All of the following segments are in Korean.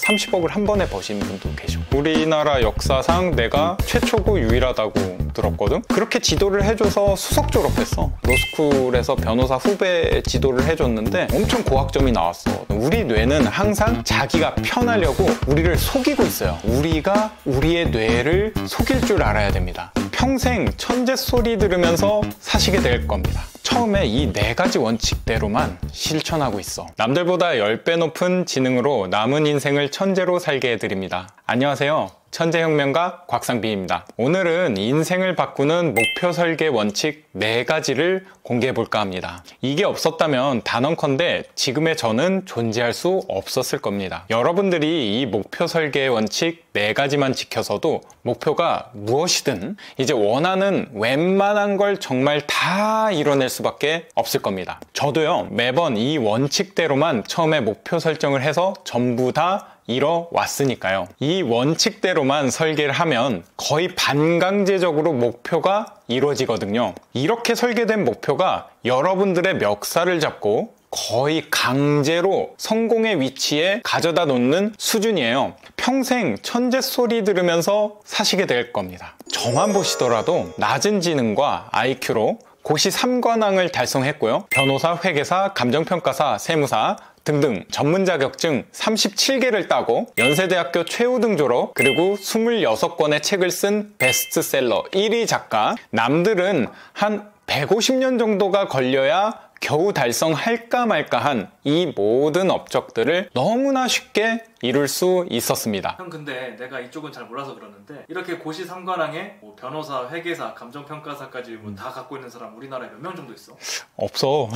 30억을 한 번에 버신 분도 계셔. 우리나라 역사상 내가 최초고 유일하다고 들었거든. 그렇게 지도를 해줘서 수석 졸업했어. 로스쿨에서 변호사 후배 지도를 해줬는데 엄청 고학점이 나왔어. 우리 뇌는 항상 자기가 편하려고 우리를 속이고 있어요. 우리가 우리의 뇌를 속일 줄 알아야 됩니다. 평생 천재 소리 들으면서 사시게 될 겁니다. 처음에 이 4가지 원칙대로만 실천하고 있어. 남들보다 10배 높은 지능으로 남은 인생을 천재로 살게 해드립니다. 안녕하세요. 천재혁명가 곽상비입니다. 오늘은 인생을 바꾸는 목표 설계 원칙 4가지를 공개해볼까 합니다. 이게 없었다면 단언컨대 지금의 저는 존재할 수 없었을 겁니다. 여러분들이 이 목표 설계 원칙 4가지만 지켜서도 목표가 무엇이든 이제 원하는 웬만한 걸 정말 다 이뤄낼 수밖에 없을 겁니다. 저도요, 매번 이 원칙대로만 처음에 목표 설정을 해서 전부 다 이뤄왔으니까요. 이 원칙대로만 설계를 하면 거의 반강제적으로 목표가 이루어지거든요. 이렇게 설계된 목표가 여러분들의 멱살을 잡고 거의 강제로 성공의 위치에 가져다 놓는 수준이에요. 평생 천재 소리 들으면서 사시게 될 겁니다. 저만 보시더라도 낮은 지능과 IQ로 고시 3관왕을 달성했고요. 변호사, 회계사, 감정평가사, 세무사 등등 전문 자격증 37개를 따고 연세대학교 최우등 졸업, 그리고 26권의 책을 쓴 베스트셀러 1위 작가. 남들은 한 150년 정도가 걸려야 겨우 달성할까 말까한 이 모든 업적들을 너무나 쉽게 이룰 수 있었습니다. 형, 근데 내가 이쪽은 잘 몰라서 그러는데 이렇게 고시 3관왕에 변호사, 회계사, 감정평가사까지 다 갖고 있는 사람 우리나라에 몇 명 정도 있어? 없어.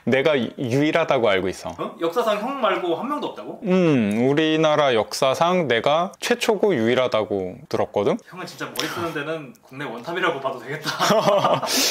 내가 유일하다고 알고 있어. 역사상 형 말고 한 명도 없다고? 우리나라 역사상 내가 최초고 유일하다고 들었거든. 형은 진짜 머리 쓰는 데는 국내 원탑이라고 봐도 되겠다.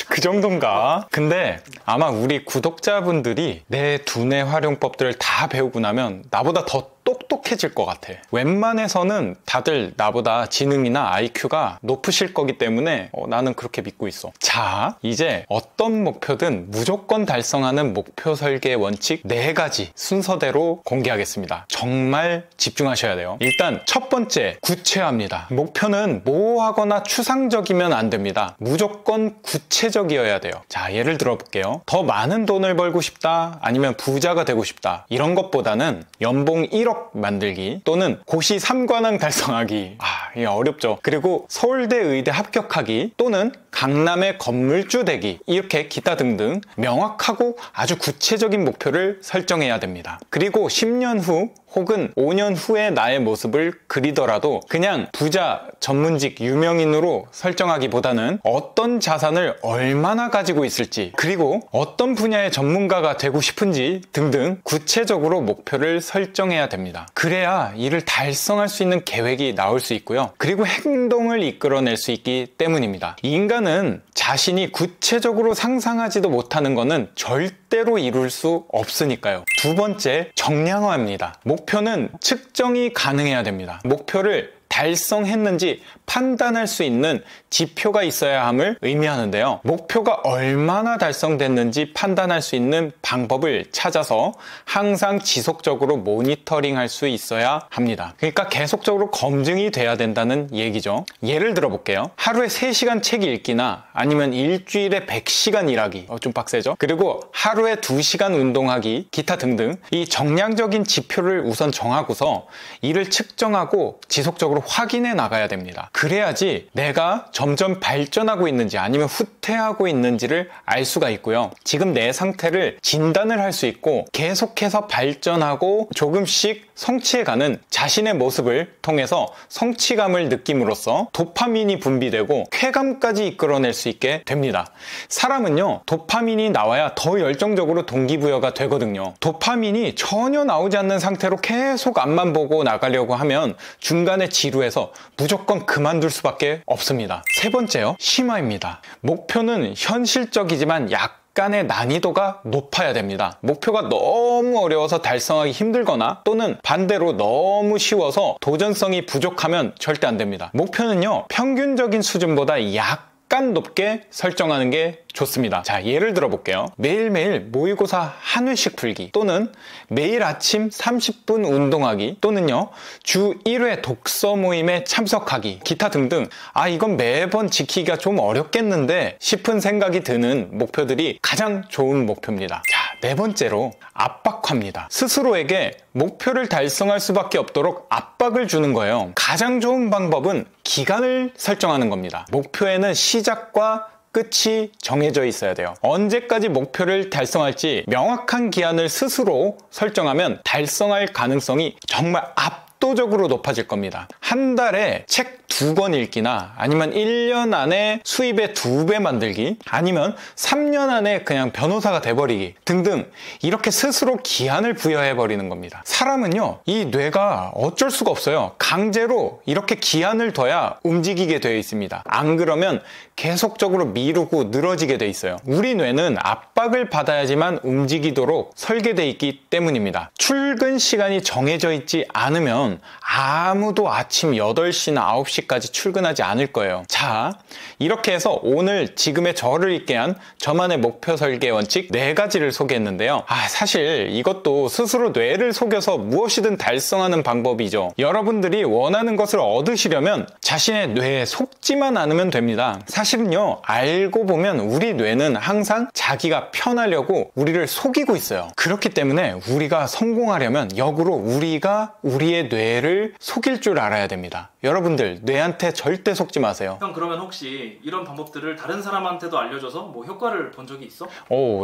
그 정도인가? 근데 아마 우리 구독자분들이 내 두뇌 활용법들을 다 배우고 나면 나보다 더 똑똑해질 것 같아. 웬만해서는 다들 나보다 지능이나 IQ가 높으실 거기 때문에 나는 그렇게 믿고 있어. 자, 이제 어떤 목표든 무조건 달성하는 목표 설계 원칙 4가지 순서대로 공개하겠습니다. 정말 집중하셔야 돼요. 일단 첫 번째, 구체화입니다. 목표는 모호하거나 추상적이면 안 됩니다. 무조건 구체적이어야 돼요. 자, 예를 들어 볼게요. 더 많은 돈을 벌고 싶다, 아니면 부자가 되고 싶다, 이런 것보다는 연봉 1억 만들기 또는 고시 3관왕 달성하기. 이게 어렵죠. 그리고 서울대 의대 합격하기 또는 강남의 건물주 되기, 이렇게 기타 등등 명확하고 아주 구체적인 목표를 설정해야 됩니다. 그리고 10년 후 혹은 5년 후의 나의 모습을 그리더라도 그냥 부자, 전문직, 유명인으로 설정하기보다는 어떤 자산을 얼마나 가지고 있을지, 그리고 어떤 분야의 전문가가 되고 싶은지 등등 구체적으로 목표를 설정해야 됩니다. 그래야 이를 달성할 수 있는 계획이 나올 수 있고요. 그리고 행동을 이끌어낼 수 있기 때문입니다. 인간은 자신이 구체적으로 상상하지도 못하는 것은 절대로 이룰 수 없으니까요. 두 번째, 정량화입니다. 목표는 측정이 가능해야 됩니다. 목표를 달성했는지 판단할 수 있는 지표가 있어야 함을 의미하는데요. 목표가 얼마나 달성됐는지 판단할 수 있는 방법을 찾아서 항상 지속적으로 모니터링할 수 있어야 합니다. 그러니까 계속적으로 검증이 돼야 된다는 얘기죠. 예를 들어 볼게요. 하루에 3시간 책 읽기나 아니면 일주일에 100시간 일하기, 좀 빡세죠? 그리고 하루에 2시간 운동하기, 기타 등등 이 정량적인 지표를 우선 정하고서 이를 측정하고 지속적으로 확인해 나가야 됩니다. 그래야지 내가 점점 발전하고 있는지 아니면 후퇴하고 있는지를 알 수가 있고요. 지금 내 상태를 진단을 할 수 있고 계속해서 발전하고 조금씩 성취해가는 자신의 모습을 통해서 성취감을 느낌으로써 도파민이 분비되고 쾌감까지 이끌어낼 수 있게 됩니다. 사람은요, 도파민이 나와야 더 열정적으로 동기부여가 되거든요. 도파민이 전혀 나오지 않는 상태로 계속 앞만 보고 나가려고 하면 중간에 지루해서 무조건 그만둘 수밖에 없습니다. 세 번째요, 심화입니다. 목표는 현실적이지만 약간의 난이도가 높아야 됩니다. 목표가 너무 어려워서 달성하기 힘들거나 또는 반대로 너무 쉬워서 도전성이 부족하면 절대 안 됩니다. 목표는요, 평균적인 수준보다 약간 높게 설정하는 게 좋습니다. 자, 예를 들어 볼게요. 매일매일 모의고사 한 회씩 풀기, 또는 매일 아침 30분 운동하기, 또는요 주 1회 독서 모임에 참석하기, 기타 등등. 이건 매번 지키기가 좀 어렵겠는데 싶은 생각이 드는 목표들이 가장 좋은 목표입니다. 자, 네 번째로 압박화입니다. 스스로에게 목표를 달성할 수밖에 없도록 압박을 주는 거예요. 가장 좋은 방법은 기간을 설정하는 겁니다. 목표에는 시작과 끝이 정해져 있어야 돼요. 언제까지 목표를 달성할지 명확한 기한을 스스로 설정하면 달성할 가능성이 정말 압도적으로 높아질 겁니다. 한 달에 책 2권 읽기나, 아니면 1년 안에 수입의 2배 만들기, 아니면 3년 안에 그냥 변호사가 돼버리기 등등, 이렇게 스스로 기한을 부여해버리는 겁니다. 사람은요, 이 뇌가 어쩔 수가 없어요. 강제로 이렇게 기한을 둬야 움직이게 되어 있습니다. 안 그러면 계속적으로 미루고 늘어지게 돼 있어요. 우리 뇌는 압박을 받아야지만 움직이도록 설계되어 있기 때문입니다. 출근 시간이 정해져 있지 않으면 아무도 아침 8시나 9시까지 출근하지 않을 거예요. 자, 이렇게 해서 오늘 지금의 저를 있게 한 저만의 목표 설계 원칙 4가지를 소개했는데요. 사실 이것도 스스로 뇌를 속여서 무엇이든 달성하는 방법이죠. 여러분들이 원하는 것을 얻으시려면 자신의 뇌에 속지만 않으면 됩니다. 사실은요, 알고 보면 우리 뇌는 항상 자기가 편하려고 우리를 속이고 있어요. 그렇기 때문에 우리가 성공하려면 역으로 우리가 우리의 뇌를 속일 줄 알아야 됩니다. 여러분들, 뇌한테 절대 속지 마세요. 형, 그러면 혹시 이런 방법들을 다른 사람한테도 알려줘서 뭐 효과를 본 적이 있어?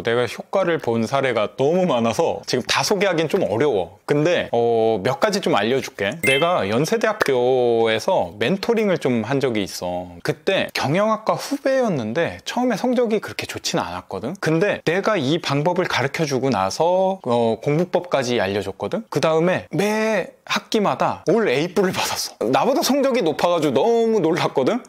내가 효과를 본 사례가 너무 많아서 지금 다 소개하기는 좀 어려워. 근데 몇 가지 좀 알려줄게. 내가 연세대학교에서 멘토링을 좀 한 적이 있어. 그때 경영학과 후배였는데 처음에 성적이 그렇게 좋지는 않았거든. 근데 내가 이 방법을 가르쳐주고 나서 공부법까지 알려줬거든. 그 다음에 매 학기마다 올 A뿔을 받았어. 나보다 성적이 높아가지고 너무 놀랐거든.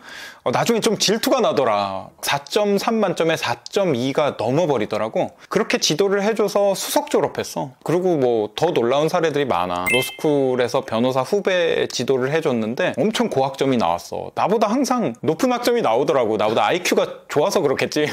나중에 좀 질투가 나더라. 4.3 만점에 4.2가 넘어버리더라고. 그렇게 지도를 해줘서 수석 졸업했어. 그리고 뭐 더 놀라운 사례들이 많아. 로스쿨에서 변호사 후배 지도를 해줬는데 엄청 고학점이 나왔어. 나보다 항상 높은 학점이 나오더라고. 나보다 IQ가 좋아서 그렇겠지.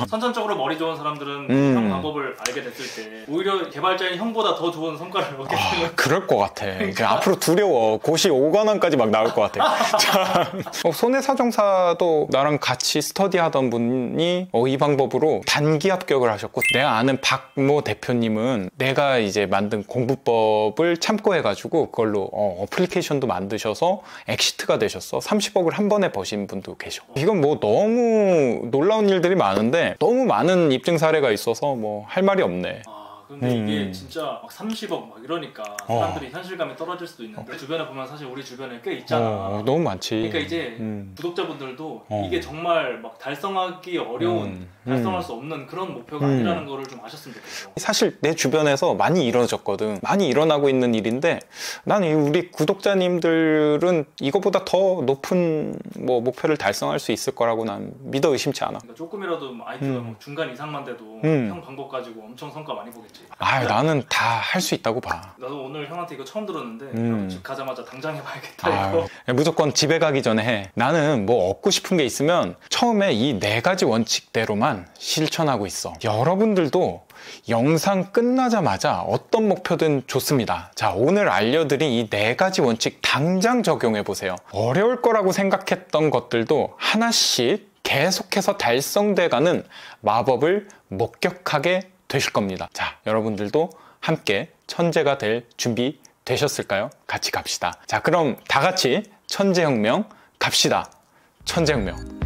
선천적으로 머리 좋은 사람들은 형 방법을 알게 됐을 때 오히려 개발자인 형보다 더 좋은 성과를 얻게 되는. 그럴 것 같아. 이제 앞으로 두려워. 고시 5관왕까지 막 나올 것 같아. 자, 손해사정사도 나랑 같이 스터디하던 분이 이 방법으로 단기 합격을 하셨고, 내가 아는 박모 대표님은 내가 이제 만든 공부법을 참고해가지고 그걸로 어플리케이션도 만드셔서 엑시트가 되셨어. 30억을 한 번에 버신 분도 계셔. 이건 뭐 너무 놀라운 일들이 많은데 너무 많은 입증 사례가 있어서 뭐 할 말이 없네. 근데 이게 진짜 막 30억 막 이러니까 사람들이 현실감이 떨어질 수도 있는데 주변에 보면 사실 우리 주변에 꽤 있잖아. 너무 많지. 그러니까 이제 구독자분들도 이게 정말 막 달성하기 어려운, 달성할 수 없는 그런 목표가 아니라는 거를 좀 아셨으면 좋겠어. 사실 내 주변에서 많이 이루어졌거든. 많이 일어나고 있는 일인데 나는 우리 구독자님들은 이거보다 더 높은 뭐 목표를 달성할 수 있을 거라고 난 믿어 의심치 않아. 그러니까 조금이라도 IQ가 뭐 중간 이상만 돼도 형 방법 가지고 엄청 성과 많이 보겠지. 나는 다 할 수 있다고 봐. 나도 오늘 형한테 이거 처음 들었는데 집 가자마자 당장 해봐야겠다 이거. 무조건 집에 가기 전에 해. 나는 뭐 얻고 싶은 게 있으면 처음에 이 4가지 원칙대로만 실천하고 있어. 여러분들도 영상 끝나자마자 어떤 목표든 좋습니다. 자, 오늘 알려드린 이 4가지 원칙 당장 적용해보세요. 어려울 거라고 생각했던 것들도 하나씩 계속해서 달성돼가는 마법을 목격하게 되실 겁니다. 자, 여러분들도 함께 천재가 될 준비 되셨을까요? 같이 갑시다. 자, 그럼 다 같이 천재혁명 갑시다. 천재혁명.